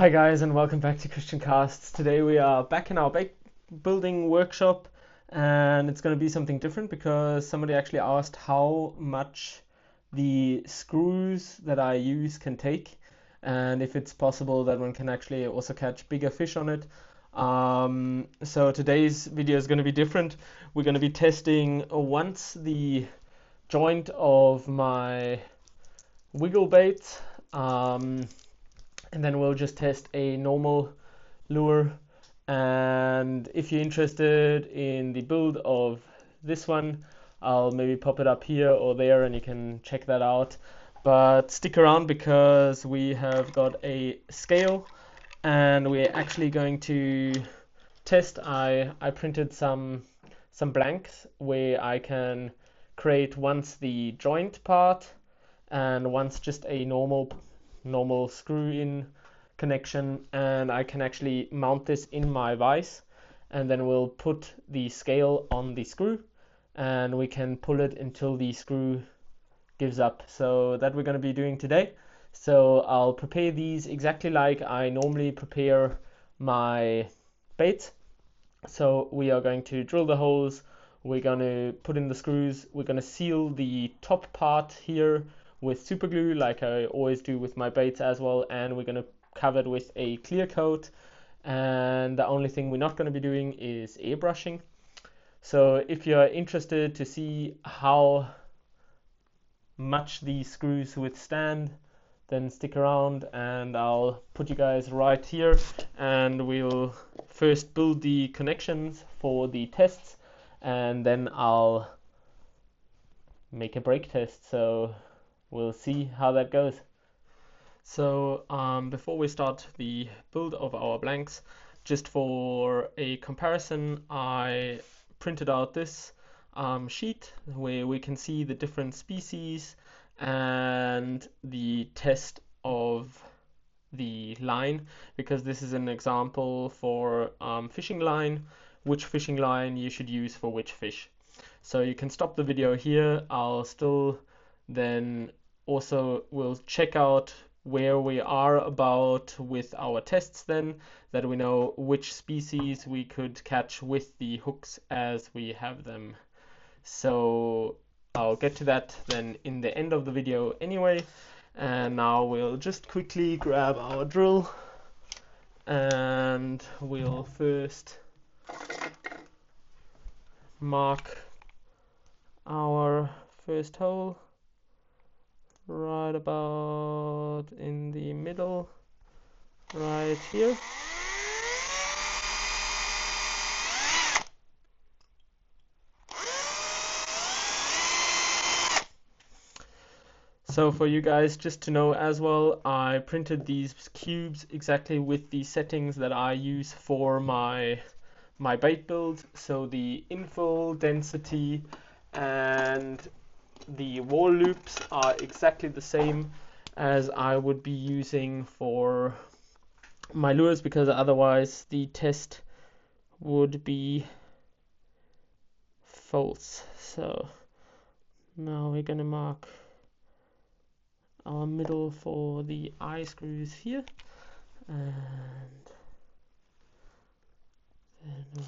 Hi guys, and welcome back to Christian Casts. Today we are back in our bake building workshop, and it's going to be something different because somebody actually asked how much the screws that I use can take, and if it's possible that one can actually also catch bigger fish on it. So today's video is going to be different. We're going to be testing once the joint of my wiggle bait. And then we'll just test a normal lure. And if you're interested in the build of this one, I'll maybe pop it up here or there and you can check that out. But stick around because we have got a scale and we're actually going to test. I printed some blanks where I can create once the joint part and once just a normal screw in connection, and I can actually mount this in my vise, and then we'll put the scale on the screw and we can pull it until the screw gives up. So that we're going to be doing today. So I'll prepare these exactly like I normally prepare my baits. So we are going to drill the holes, we're going to put in the screws, we're going to seal the top part here with super glue like I always do with my baits as well, and we're going to cover it with a clear coat, and the only thing we're not going to be doing is airbrushing. So if you're interested to see how much these screws withstand, then stick around and I'll put you guys right here and we'll first build the connections for the tests and then I'll make a brake test. So we'll see how that goes. So before we start the build of our blanks, just for a comparison, I printed out this sheet where we can see the different species and the test of the line, because this is an example for fishing line, which fishing line you should use for which fish. So you can stop the video here. I'll still then also will check out where we are about with our tests, then that we know which species we could catch with the hooks as we have them. So I'll get to that then in the end of the video anyway. And now we'll just quickly grab our drill and we'll first mark our first hole right about in the middle, right here. So for you guys just to know as well, I printed these cubes exactly with the settings that I use for my bait build. So the infill density and the wall loops are exactly the same as I would be using for my lures, because otherwise the test would be false. So now we're gonna mark our middle for the eye screws here, and then we'll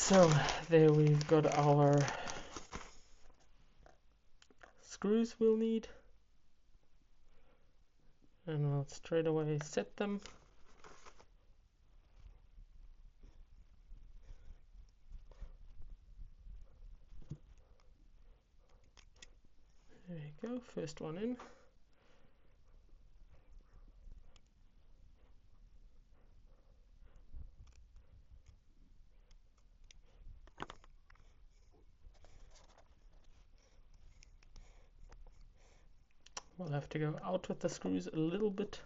so there we've got our screws we'll need, and we'll straight away set them. There you go, first one in. We'll have to go out with the screws a little bit.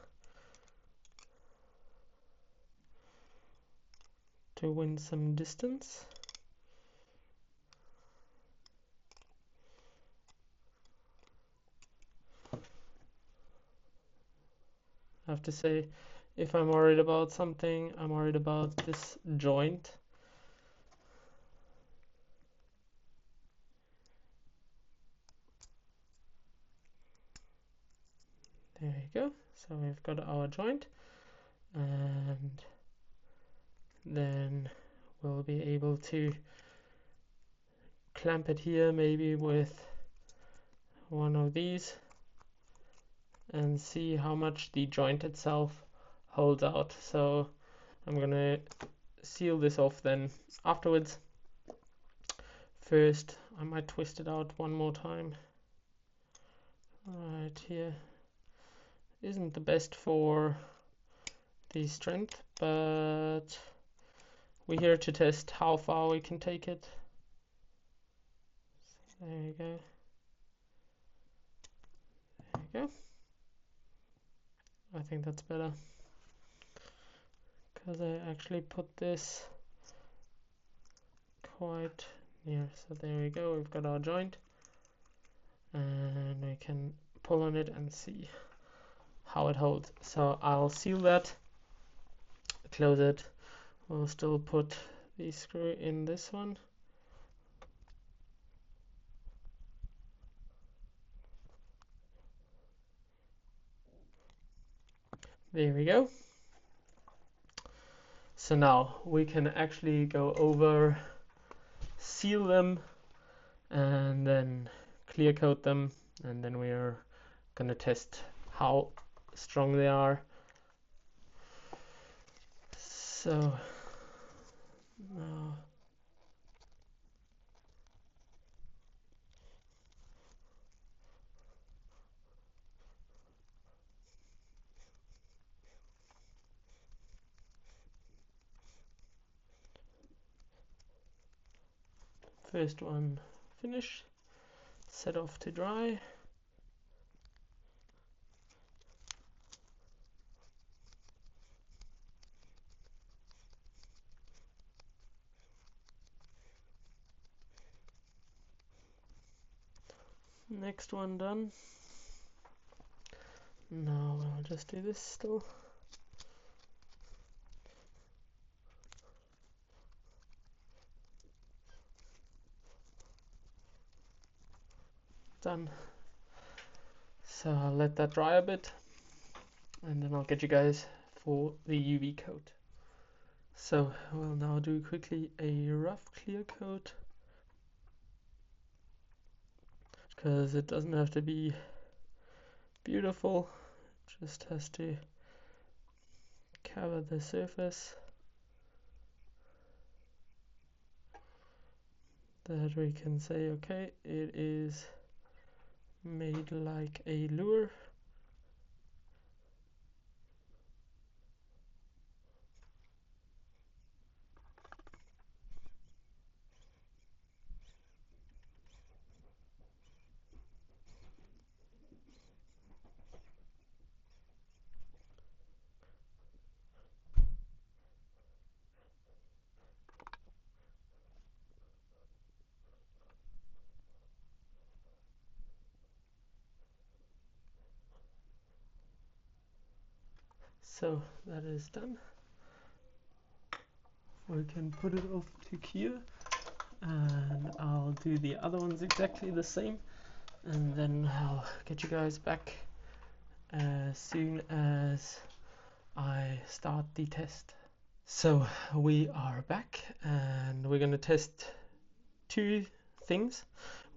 to win some distance. I have to say, if I'm worried about something, I'm worried about this joint. There you go. So we've got our joint, and then we'll be able to clamp it here, maybe with one of these, and see how much the joint itself holds out. So I'm gonna seal this off then afterwards. First, I might twist it out one more time. Right here isn't the best for the strength, but we're here to test how far we can take it. So there you go. There you go. I think that's better, because I actually put this quite near. So there we go, we've got our joint, and we can pull on it and see how it holds. So I'll seal that, close it. We'll still put the screw in this one. There we go. So now we can actually go over, seal them, and then clear coat them, and then we are gonna test how strong they are. So now first one finished, set off to dry. Next one done. Now I'll just do this still. Done. So I'll let that dry a bit, and then I'll get you guys for the UV coat. So we'll now do quickly a rough clear coat, because it doesn't have to be beautiful, it just has to cover the surface, that we can say, okay, it is made like a lure. So that is done. We can put it off to cure, and I'll do the other ones exactly the same, and then I'll get you guys back as soon as I start the test. So we are back, and we're going to test two things.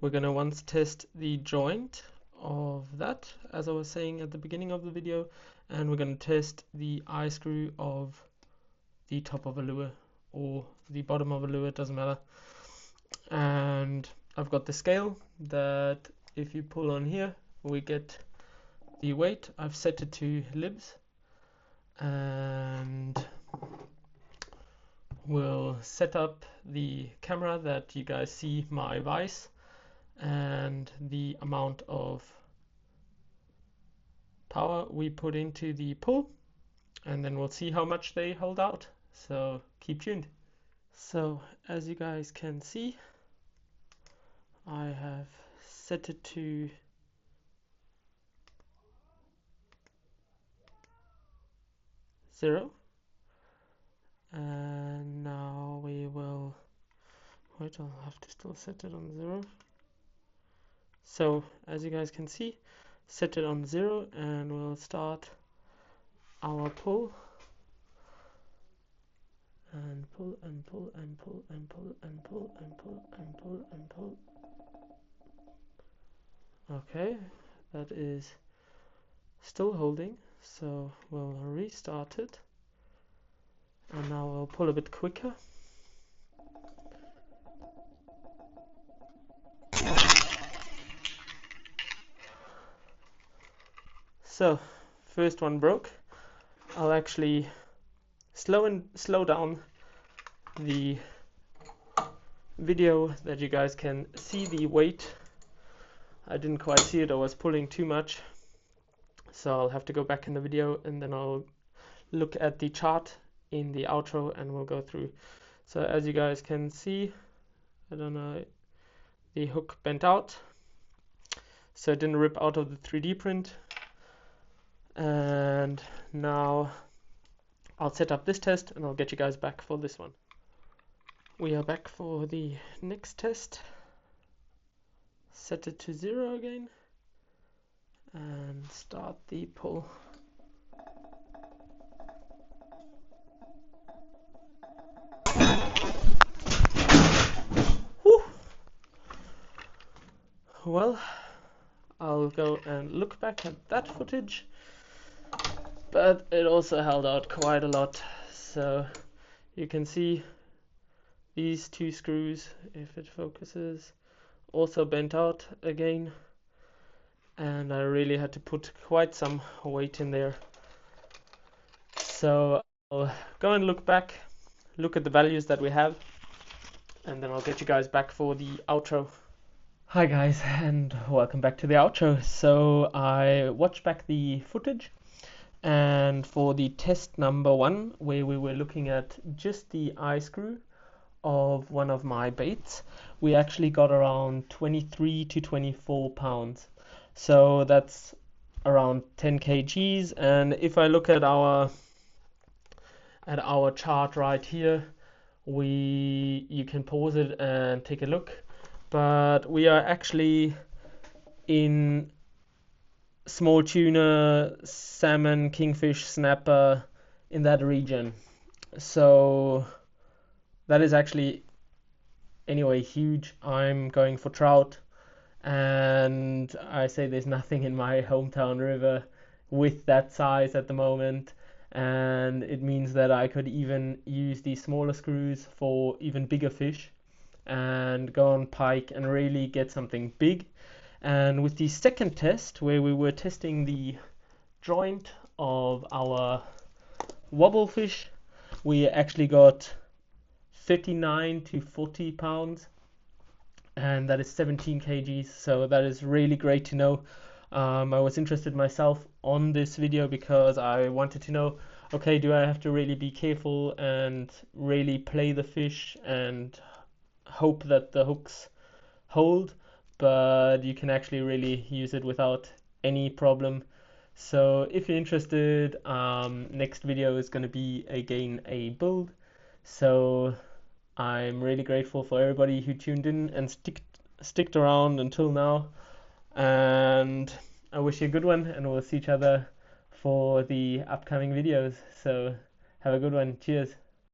We're going to once test the joint of that, as I was saying at the beginning of the video, and we're going to test the eye screw of the top of a lure or the bottom of a lure, it doesn't matter. And I've got the scale that if you pull on here, we get the weight. I've set it to libs, and we'll set up the camera that you guys see my vise and the amount of power we put into the pull, and then we'll see how much they hold out. So keep tuned. So as you guys can see, I have set it to 0, and now we will wait. I'll have to still set it on 0. So as you guys can see, set it on 0, and we'll start our pull and pull and pull and pull and pull and pull and pull and pull and pull. Okay, that is still holding, so we'll restart it, and now we'll pull a bit quicker. So first one broke. I'll actually slow down the video that you guys can see the weight. I didn't quite see it, I was pulling too much, so I'll have to go back in the video and then I'll look at the chart in the outro and we'll go through. So as you guys can see, I don't know, the hook bent out, so it didn't rip out of the 3D print. And now I'll set up this test and I'll get you guys back for this one. We are back for the next test. Set it to 0 again and start the pull. Whew. Well, I'll go and look back at that footage, but it also held out quite a lot. So you can see these 2 screws, if it focuses, also bent out again, and I really had to put quite some weight in there. So I'll go and look back, look at the values that we have, and then I'll get you guys back for the outro. Hi guys, and welcome back to the outro. So I watched back the footage, and for the test number 1, where we were looking at just the eye screw of one of my baits, we actually got around 23 to 24 pounds. So that's around 10 kgs. And if I look at our chart right here, you can pause it and take a look. But we are actually in small tuna, salmon, kingfish, snapper, in that region. So that is actually, anyway, huge. I'm going for trout, and I say there's nothing in my hometown river with that size at the moment, and it means that I could even use these smaller screws for even bigger fish and go on pike and really get something big. And with the second test, where we were testing the joint of our wobble fish, we actually got 39 to 40 pounds, and that is 17 kgs, so that is really great to know. I was interested myself on this video because I wanted to know, okay, do I have to really be careful and really play the fish and hope that the hooks hold, but you can actually really use it without any problem. So if you're interested, next video is going to be again a build. So I'm really grateful for everybody who tuned in and sticked around until now, and I wish you a good one, and we'll see each other for the upcoming videos. So have a good one. Cheers.